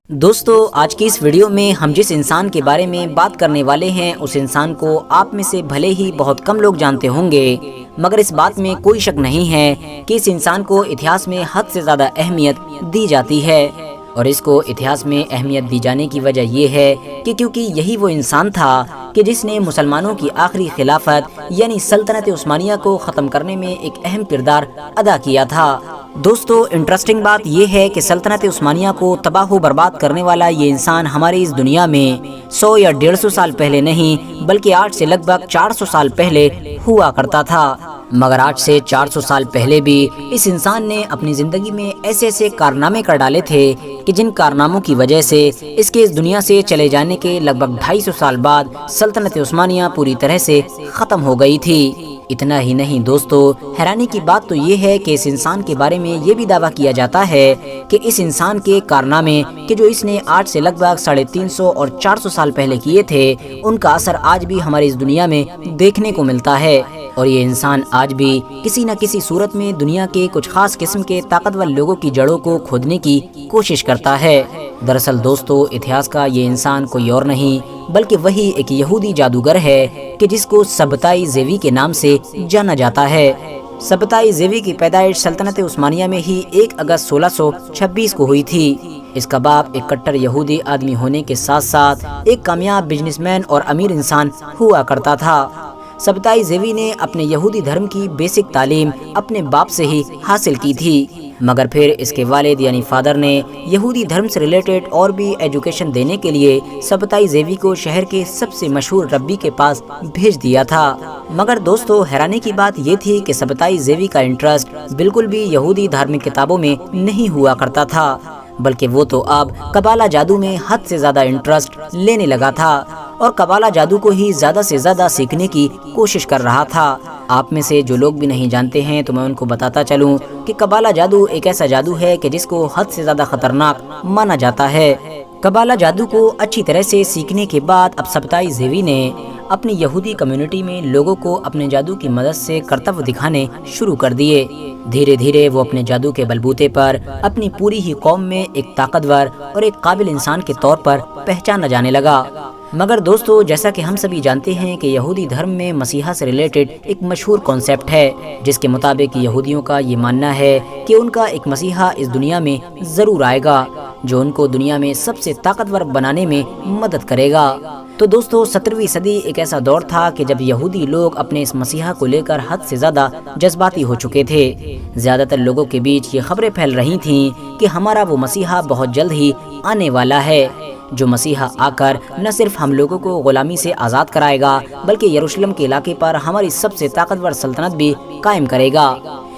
دوستو آج کی اس ویڈیو میں ہم جس انسان کے بارے میں بات کرنے والے ہیں اس انسان کو آپ میں سے بھلے ہی بہت کم لوگ جانتے ہوں گے، مگر اس بات میں کوئی شک نہیں ہے کہ اس انسان کو اتہاس میں حد سے زیادہ اہمیت دی جاتی ہے۔ اور اس کو اتہاس میں اہمیت دی جانے کی وجہ یہ ہے کہ کیونکہ یہی وہ انسان تھا کہ جس نے مسلمانوں کی آخری خلافت یعنی سلطنت عثمانیہ کو ختم کرنے میں ایک اہم کردار ادا کیا تھا۔ دوستو انٹرسٹنگ بات یہ ہے کہ سلطنت عثمانیہ کو تباہ و برباد کرنے والا یہ انسان ہماری اس دنیا میں 100 یا 150 سال پہلے نہیں بلکہ آج سے لگ بھگ 400 سال پہلے ہوا کرتا تھا۔ مگر آج سے 400 سال پہلے بھی اس انسان نے اپنی زندگی میں ایسے ایسے کارنامے کر ڈالے تھے کہ جن کارناموں کی وجہ سے اس کے اس دنیا سے چلے جانے کے لگ بھگ 250 سال بعد سلطنت عثمانیہ پوری طرح سے ختم ہو گئی تھی۔ اتنا ہی نہیں دوستو، حیرانی کی بات تو یہ ہے کہ اس انسان کے بارے میں یہ بھی دعویٰ کیا جاتا ہے کہ اس انسان کے کارنامے کہ جو اس نے آج سے لگ بھگ 350 اور 400 سال پہلے کیے تھے ان کا اثر آج بھی ہماری اس دنیا میں دیکھنے کو ملتا ہے۔ اور یہ انسان آج بھی کسی نہ کسی صورت میں دنیا کے کچھ خاص قسم کے طاقتور لوگوں کی جڑوں کو کھودنے کی کوشش کرتا ہے۔ دراصل دوستو اتہاس کا یہ انسان کوئی اور نہیں بلکہ وہی ایک یہودی جادوگر ہے کہ جس کو سبتائی زیوی کے نام سے جانا جاتا ہے۔ سبتائی زیوی کی پیدائش سلطنت عثمانیہ میں ہی 1 اگست 1626 کو ہوئی تھی۔ اس کا باپ ایک کٹر یہودی آدمی ہونے کے ساتھ ساتھ ایک کامیاب بزنس مین اور امیر انسان ہوا کرتا تھا۔ سبتائی زیوی نے اپنے یہودی دھرم کی بیسک تعلیم اپنے باپ سے ہی حاصل کی تھی، مگر پھر اس کے والد یعنی فادر نے یہودی دھرم سے ریلیٹڈ اور بھی ایجوکیشن دینے کے لیے سبتائی زیوی کو شہر کے سب سے مشہور ربی کے پاس بھیج دیا تھا۔ مگر دوستو حیرانی کی بات یہ تھی کہ سبتائی زیوی کا انٹرسٹ بالکل بھی یہودی دھارمک کتابوں میں نہیں ہوا کرتا تھا، بلکہ وہ تو اب قبالہ جادو میں حد سے زیادہ انٹرسٹ لینے لگا تھا اور قبالہ جادو کو ہی زیادہ سے زیادہ سیکھنے کی کوشش کر رہا تھا۔ آپ میں سے جو لوگ بھی نہیں جانتے ہیں تو میں ان کو بتاتا چلوں کہ قبالہ جادو ایک ایسا جادو ہے کہ جس کو حد سے زیادہ خطرناک مانا جاتا ہے۔ قبالہ جادو کو اچھی طرح سے سیکھنے کے بعد اب سبتائی زیوی نے اپنی یہودی کمیونٹی میں لوگوں کو اپنے جادو کی مدد سے کرتب دکھانے شروع کر دیے۔ دھیرے دھیرے وہ اپنے جادو کے بلبوتے پر اپنی پوری ہی قوم میں ایک طاقتور اور ایک قابل انسان کے طور پر پہچانا جانے لگا۔ مگر دوستو جیسا کہ ہم سبھی جانتے ہیں کہ یہودی دھرم میں مسیحا سے ریلیٹڈ ایک مشہور کانسیپٹ ہے جس کے مطابق یہودیوں کا یہ ماننا ہے کہ ان کا ایک مسیحا اس دنیا میں ضرور آئے گا جو ان کو دنیا میں سب سے طاقتور بنانے میں مدد کرے گا۔ تو دوستو 17ویں صدی ایک ایسا دور تھا کہ جب یہودی لوگ اپنے اس مسیحا کو لے کر حد سے زیادہ جذباتی ہو چکے تھے۔ زیادہ تر لوگوں کے بیچ یہ خبریں پھیل رہی تھیں کہ ہمارا وہ مسیحا بہت جلد ہی آنے والا ہے جو مسیحا آ کر نہ صرف ہم لوگوں کو غلامی سے آزاد کرائے گا بلکہ یروشلم کے علاقے پر ہماری سب سے طاقتور سلطنت بھی قائم کرے گا۔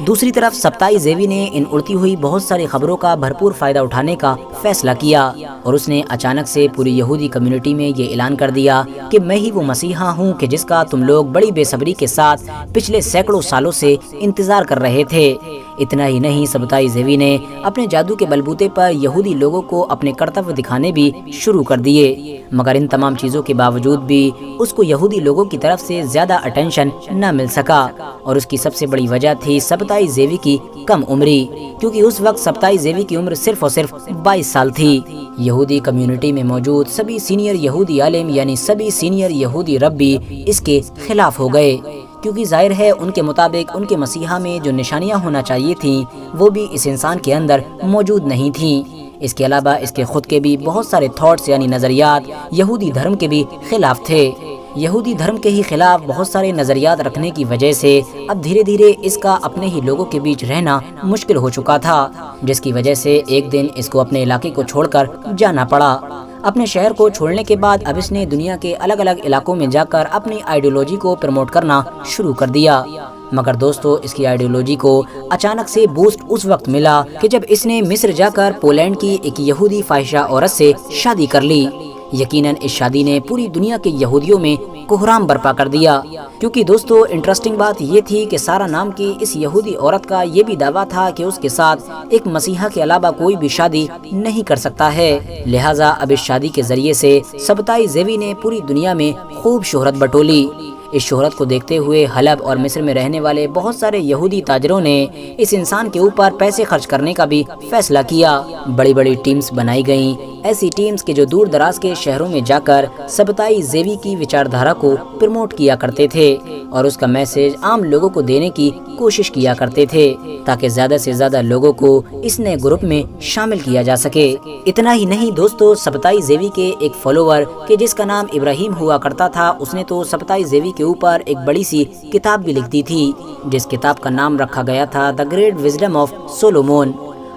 دوسری طرف سبتائی زیوی نے ان اڑتی ہوئی بہت ساری خبروں کا بھرپور فائدہ اٹھانے کا فیصلہ کیا اور اس نے اچانک سے پوری یہودی کمیونٹی میں یہ اعلان کر دیا کہ میں ہی وہ مسیحا ہوں کہ جس کا تم لوگ بڑی بے صبری کے ساتھ پچھلے سینکڑوں سالوں سے انتظار کر رہے تھے۔ اتنا ہی نہیں سبتائی زیوی نے اپنے جادو کے بلبوتے پر یہودی لوگوں کو اپنے کرتب دکھانے بھی شروع کر دیے، مگر ان تمام چیزوں کے باوجود بھی اس کو یہودی لوگوں کی طرف سے زیادہ اٹینشن نہ مل سکا اور اس کی سب سے بڑی وجہ تھی سبتائی زیوی کی کم عمری، کیونکہ اس وقت سبتائی زیوی کی عمر صرف اور صرف 22 سال تھی۔ یہودی کمیونٹی میں موجود سبھی سینئر یہودی عالم یعنی سبھی سینئر یہودی ربی اس کے خلاف ہو گئے، کیونکہ ظاہر ہے ان کے مطابق ان کے مسیحا میں جو نشانیاں ہونا چاہیے تھیں وہ بھی اس انسان کے اندر موجود نہیں تھیں۔ اس کے علاوہ اس کے خود کے بھی بہت سارے تھاٹس یعنی نظریات یہودی دھرم کے بھی خلاف تھے۔ یہودی دھرم کے ہی خلاف بہت سارے نظریات رکھنے کی وجہ سے اب دھیرے دھیرے اس کا اپنے ہی لوگوں کے بیچ رہنا مشکل ہو چکا تھا، جس کی وجہ سے ایک دن اس کو اپنے علاقے کو چھوڑ کر جانا پڑا۔ اپنے شہر کو چھوڑنے کے بعد اب اس نے دنیا کے الگ الگ علاقوں میں جا کر اپنی آئیڈیولوجی کو پروموٹ کرنا شروع کر دیا۔ مگر دوستو اس کی آئیڈیولوجی کو اچانک سے بوسٹ اس وقت ملا کہ جب اس نے مصر جا کر پولینڈ کی ایک یہودی فاحشہ عورت سے شادی کر لی۔ یقیناً اس شادی نے پوری دنیا کے یہودیوں میں کوہرام برپا کر دیا، کیونکہ دوستو انٹرسٹنگ بات یہ تھی کہ سارا نام کی اس یہودی عورت کا یہ بھی دعویٰ تھا کہ اس کے ساتھ ایک مسیحا کے علاوہ کوئی بھی شادی نہیں کر سکتا ہے، لہٰذا اب اس شادی کے ذریعے سے سبتائی زیوی نے پوری دنیا میں خوب شہرت بٹولی۔ اس شہرت کو دیکھتے ہوئے حلب اور مصر میں رہنے والے بہت سارے یہودی تاجروں نے اس انسان کے اوپر پیسے خرچ کرنے کا بھی فیصلہ کیا۔ بڑی بڑی ٹیمز بنائی گئیں، ایسی ٹیمز کے جو دور دراز کے شہروں میں جا کر سبتائی زیوی کی وچاردھارا کو پروموٹ کیا کرتے تھے اور اس کا میسج عام لوگوں کو دینے کی کوشش کیا کرتے تھے تاکہ زیادہ سے زیادہ لوگوں کو اس نئے گروپ میں شامل کیا جا سکے۔ اتنا ہی نہیں دوستو، سبتائی زیوی کے ایک فالوور کہ جس کا نام ابراہیم ہوا کرتا تھا، اس نے تو سبتائی زیوی کے اوپر ایک بڑی سی کتاب بھی لکھ دی تھی جس کتاب کا نام رکھا گیا تھا دا گریٹ وزڈم آف سولومون۔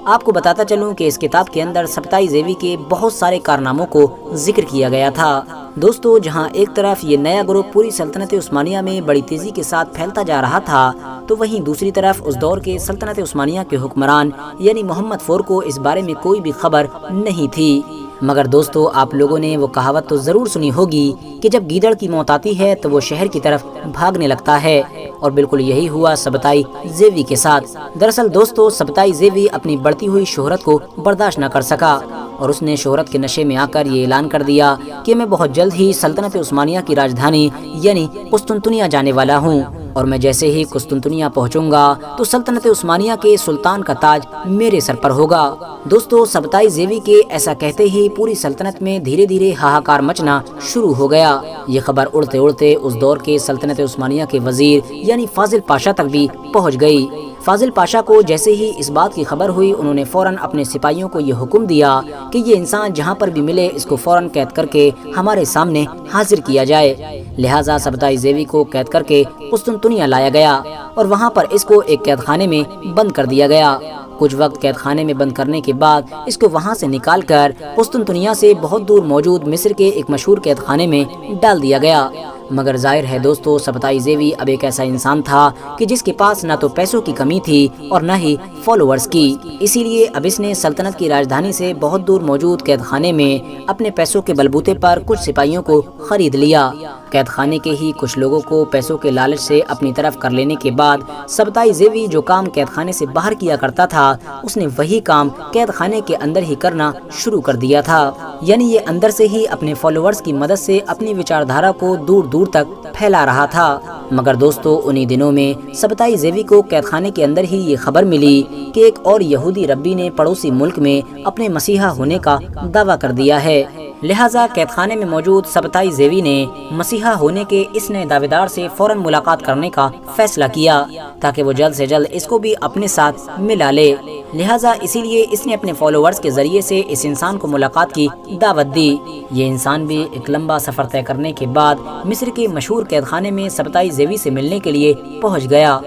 آپ کو بتاتا چلوں کہ اس کتاب کے اندر سبتائی زیوی کے بہت سارے کارناموں کو ذکر کیا گیا تھا۔ دوستو، جہاں ایک طرف یہ نیا گروپ پوری سلطنت عثمانیہ میں بڑی تیزی کے ساتھ پھیلتا جا رہا تھا، تو وہیں دوسری طرف اس دور کے سلطنت عثمانیہ کے حکمران یعنی محمد فور کو اس بارے میں کوئی بھی خبر نہیں تھی۔ مگر دوستو، آپ لوگوں نے وہ کہاوت تو ضرور سنی ہوگی کہ جب گیدڑ کی موت آتی ہے تو وہ شہر کی طرف بھاگنے لگتا ہے، اور بالکل یہی ہوا سبتائی زیوی کے ساتھ۔ دراصل دوستو، سبتائی زیوی اپنی بڑھتی ہوئی شہرت کو برداشت نہ کر سکا اور اس نے شہرت کے نشے میں آ کر یہ اعلان کر دیا کہ میں بہت جلد ہی سلطنت عثمانیہ کی راجدھانی یعنی قسطنطنیہ جانے والا ہوں، اور میں جیسے ہی قسطنطنیہ پہنچوں گا تو سلطنت عثمانیہ کے سلطان کا تاج میرے سر پر ہوگا۔ دوستو، سبتائی زیوی کے ایسا کہتے ہی پوری سلطنت میں دھیرے دھیرے ہاہاکار مچنا شروع ہو گیا۔ یہ خبر اڑتے اڑتے اس دور کے سلطنت عثمانیہ کے وزیر یعنی فاضل پاشا تک بھی پہنچ گئی۔ فاضل پاشا کو جیسے ہی اس بات کی خبر ہوئی، انہوں نے فوراً اپنے سپاہیوں کو یہ حکم دیا کہ یہ انسان جہاں پر بھی ملے اس کو فوراً قید کر کے ہمارے سامنے حاضر کیا جائے۔ لہٰذا سبتائی زیوی کو قید کر کے قسطنطنیہ لایا گیا اور وہاں پر اس کو ایک قید خانے میں بند کر دیا گیا۔ کچھ وقت قید خانے میں بند کرنے کے بعد اس کو وہاں سے نکال کر قسطنطنیہ سے بہت دور موجود مصر کے ایک مشہور قید خانے میں ڈال دیا گیا۔ مگر ظاہر ہے دوستو، سبتائی زیوی اب ایک ایسا انسان تھا کہ جس کے پاس نہ تو پیسوں کی کمی تھی اور نہ ہی فالوورز کی، اسی لیے اب اس نے سلطنت کی راجدھانی سے بہت دور موجود قید خانے میں اپنے پیسوں کے بلبوتے پر کچھ سپاہیوں کو خرید لیا۔ قید خانے کے ہی کچھ لوگوں کو پیسوں کے لالچ سے اپنی طرف کر لینے کے بعد سبتائی زیوی جو کام قید خانے سے باہر کیا کرتا تھا، اس نے وہی کام قید خانے کے اندر ہی کرنا شروع کر دیا تھا، یعنی یہ اندر سے ہی اپنے فالوورز کی مدد سے اپنی وچاردھارا کو دور دور تک پھیلا رہا تھا۔ مگر دوستو، انہی دنوں میں سبتائی زیوی کو قید خانے کے اندر ہی یہ خبر ملی کہ ایک اور یہودی ربی نے پڑوسی ملک میں اپنے مسیحا ہونے کا دعویٰ کر دیا ہے۔ لہٰذا قید خانے میں موجود سبتائی زیوی نے مسیحا ہونے کے اس نئے دعوے دار سے فوراً ملاقات کرنے کا فیصلہ کیا تاکہ وہ جلد سے جلد اس کو بھی اپنے ساتھ ملا لے۔ لہٰذا اسی لیے اس نے اپنے فالوورز کے ذریعے سے اس انسان کو ملاقات کی دعوت دی۔ یہ انسان بھی ایک لمبا سفر طے کرنے کے بعد مصر کے مشہور قید خانے میں سبتائی زیوی سے ملنے کے لیے پہنچ گیا۔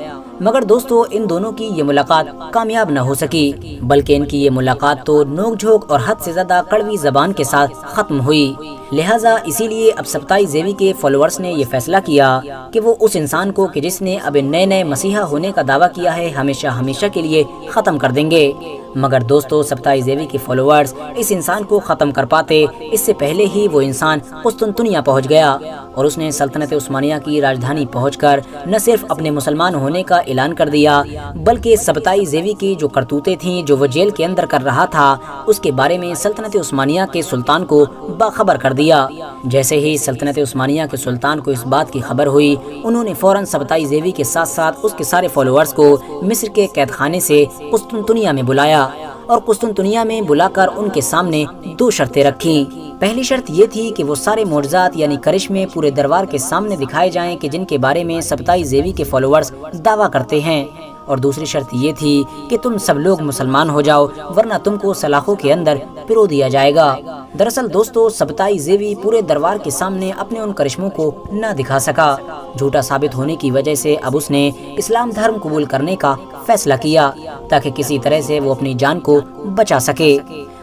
مگر دوستو، ان دونوں کی یہ ملاقات کامیاب نہ ہو سکی، بلکہ ان کی یہ ملاقات تو نوک جھوک اور حد سے زیادہ کڑوی زبان کے ساتھ ختم ہوئی۔ لہٰذا اسی لیے اب سبتائی زیوی کے فالوورز نے یہ فیصلہ کیا کہ وہ اس انسان کو کہ جس نے اب نئے مسیحا ہونے کا دعویٰ کیا ہے ہمیشہ ہمیشہ کے لیے ختم کر دیں گے۔ مگر دوستو، سبتائی زیوی کے فالوورز اس انسان کو ختم کر پاتے اس سے پہلے ہی وہ انسان قسطنطنیہ پہنچ گیا اور اس نے سلطنت عثمانیہ کی راجدھانی پہنچ کر نہ صرف اپنے مسلمان ہونے کا اعلان کر دیا، بلکہ سبتائی زیوی کی جو کرتوتیں تھیں جو وہ جیل کے اندر کر رہا تھا اس کے بارے میں سلطنت عثمانیہ کے سلطان کو باخبر کر دیا۔ جیسے ہی سلطنت عثمانیہ کے سلطان کو اس بات کی خبر ہوئی، انہوں نے فوراً سبتائی زیوی کے ساتھ ساتھ اس کے سارے فالوورز کو مصر کے قید خانے سے قسطنطنیہ میں بلایا اور قسطنطنیہ میں بلا کر ان کے سامنے دو شرطیں رکھیں۔ پہلی شرط یہ تھی کہ وہ سارے معجزات یعنی کرشمے پورے دربار کے سامنے دکھائے جائیں کہ جن کے بارے میں سبتائی زیوی کے فالوورز دعویٰ کرتے ہیں، اور دوسری شرط یہ تھی کہ تم سب لوگ مسلمان ہو جاؤ ورنہ تم کو سلاخوں کے اندر پرو دیا جائے گا۔ دراصل دوستو، سبتائی زیوی پورے دربار کے سامنے اپنے ان کرشموں کو نہ دکھا سکا۔ جھوٹا ثابت ہونے کی وجہ سے اب اس نے اسلام دھرم قبول کرنے کا فیصلہ کیا تاکہ کسی طرح سے وہ اپنی جان کو بچا سکے۔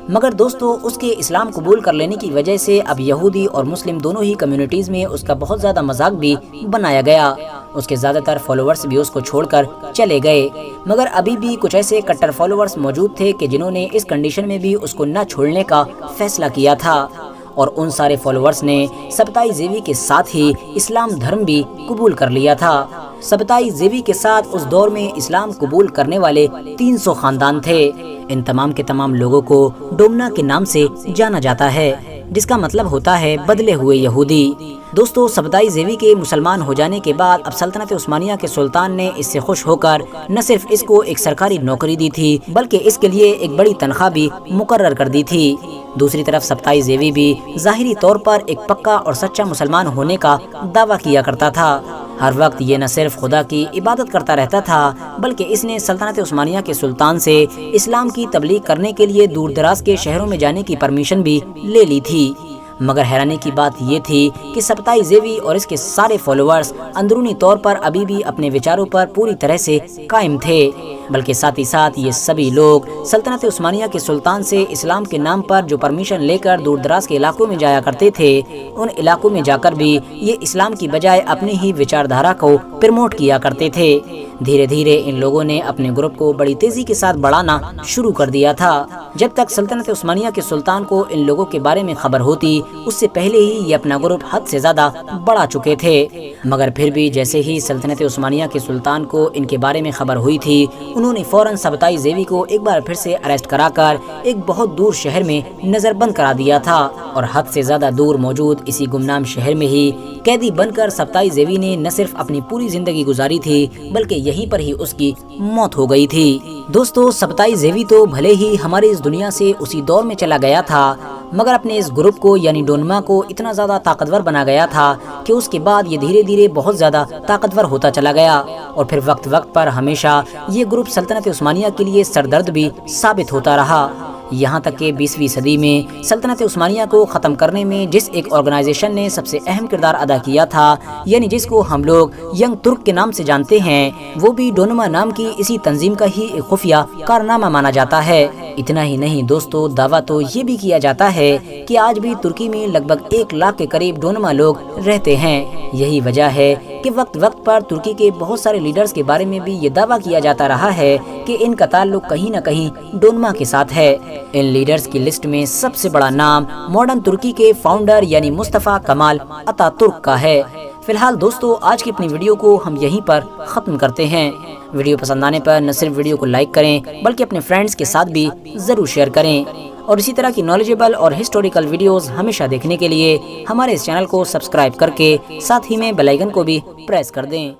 مگر دوستو، اس کے اسلام قبول کر لینے کی وجہ سے اب یہودی اور مسلم دونوں ہی کمیونٹیز میں اس کا بہت زیادہ مذاق بھی بنایا گیا۔ اس کے زیادہ تر فالوورز بھی اس کو چھوڑ کر چلے گئے، مگر ابھی بھی کچھ ایسے کٹر فالوورز موجود تھے کہ جنہوں نے اس کنڈیشن میں بھی اس کو نہ چھوڑنے کا فیصلہ کیا تھا، اور ان سارے فالوورز نے سبتائی زیوی کے ساتھ ہی اسلام دھرم بھی قبول کر لیا تھا۔ سبتائی زیوی کے ساتھ اس دور میں اسلام قبول کرنے والے 300 خاندان تھے۔ ان تمام کے تمام لوگوں کو ڈومنا کے نام سے جانا جاتا ہے۔ جس کا مطلب ہوتا ہے بدلے ہوئے یہودی۔ دوستو، سبتائی زیوی کے مسلمان ہو جانے کے بعد اب سلطنت عثمانیہ کے سلطان نے اس سے خوش ہو کر نہ صرف اس کو ایک سرکاری نوکری دی تھی بلکہ اس کے لیے ایک بڑی تنخواہ بھی مقرر کر دی تھی۔ دوسری طرف سبتائی زیوی بھی ظاہری طور پر ایک پکا اور سچا مسلمان ہونے کا دعویٰ کیا کرتا تھا۔ ہر وقت یہ نہ صرف خدا کی عبادت کرتا رہتا تھا بلکہ اس نے سلطنت عثمانیہ کے سلطان سے اسلام کی تبلیغ کرنے کے لیے دور دراز کے شہروں میں جانے کی پرمیشن بھی لے لی تھی۔ مگر حیرانی کی بات یہ تھی کہ سبتائی زیوی اور اس کے سارے فالوورز اندرونی طور پر ابھی بھی اپنے وچاروں پر پوری طرح سے قائم تھے، بلکہ ساتھ ہی ساتھ یہ سبھی لوگ سلطنت عثمانیہ کے سلطان سے اسلام کے نام پر جو پرمیشن لے کر دور دراز کے علاقوں میں جایا کرتے تھے، ان علاقوں میں جا کر بھی یہ اسلام کی بجائے اپنی ہی وچار دھارا کو پروموٹ کیا کرتے تھے۔ دھیرے دھیرے ان لوگوں نے اپنے گروپ کو بڑی تیزی کے ساتھ بڑھانا شروع کر دیا تھا۔ جب تک سلطنت عثمانیہ کے سلطان کو ان لوگوں کے بارے میں خبر ہوتی، اس سے پہلے ہی یہ اپنا گروپ حد سے زیادہ بڑھا چکے تھے۔ مگر پھر بھی جیسے ہی سلطنت عثمانیہ کے سلطان کو ان کے بارے میں خبر ہوئی تھی، انہوں نے فوراً سبتائی زیوی کو ایک بار پھر سے اریسٹ کرا کر ایک بہت دور شہر میں نظر بند کرا دیا تھا، اور حد سے زیادہ دور موجود اسی گمنام شہر میں ہی قیدی بن کر سبتائی زیوی نے نہ صرف اپنی پوری زندگی گزاری تھی بلکہ یہیں پر ہی اس کی موت ہو گئی تھی۔ دوستو، سبتائی زیوی تو بھلے ہی ہماری اس دنیا سے اسی دور میں چلا گیا تھا، مگر اپنے اس گروپ کو یعنی ڈونما کو اتنا زیادہ طاقتور بنا گیا تھا کہ اس کے بعد یہ دھیرے دھیرے بہت زیادہ طاقتور ہوتا چلا گیا، اور پھر وقت وقت پر ہمیشہ یہ گروپ سلطنت عثمانیہ کے لیے سردرد بھی ثابت ہوتا رہا۔ یہاں تک کہ 20ویں صدی میں سلطنت عثمانیہ کو ختم کرنے میں جس ایک آرگنائزیشن نے سب سے اہم کردار ادا کیا تھا، یعنی جس کو ہم لوگ ینگ ترک کے نام سے جانتے ہیں، وہ بھی ڈونما نام کی اسی تنظیم کا ہی ایک خفیہ کارنامہ مانا جاتا ہے۔ اتنا ہی نہیں دوستو، دعویٰ تو یہ بھی کیا جاتا ہے کہ آج بھی ترکی میں لگ بھگ 1 لاکھ کے قریب ڈونما لوگ رہتے ہیں۔ یہی وجہ ہے کہ وقت وقت پر ترکی کے بہت سارے لیڈرز کے بارے میں بھی یہ دعویٰ کیا جاتا رہا ہے کہ ان کا تعلق کہیں نہ کہیں ڈونما کے ساتھ ہے۔ ان لیڈرز کی لسٹ میں سب سے بڑا نام ماڈرن ترکی کے فاؤنڈر یعنی مصطفیٰ کمال اتا ترک کا ہے۔ فی الحال دوستو، آج کی اپنی ویڈیو کو ہم یہیں پر ختم کرتے ہیں۔ ویڈیو پسند آنے پر نہ صرف ویڈیو کو لائک کریں بلکہ اپنے فرینڈز کے ساتھ بھی ضرور شیئر کریں، اور اسی طرح کی نالجیبل اور ہسٹوریکل ویڈیوز ہمیشہ دیکھنے کے لیے ہمارے اس چینل کو سبسکرائب کر کے ساتھ ہی میں بیل آئیکن کو بھی پریس کر دیں۔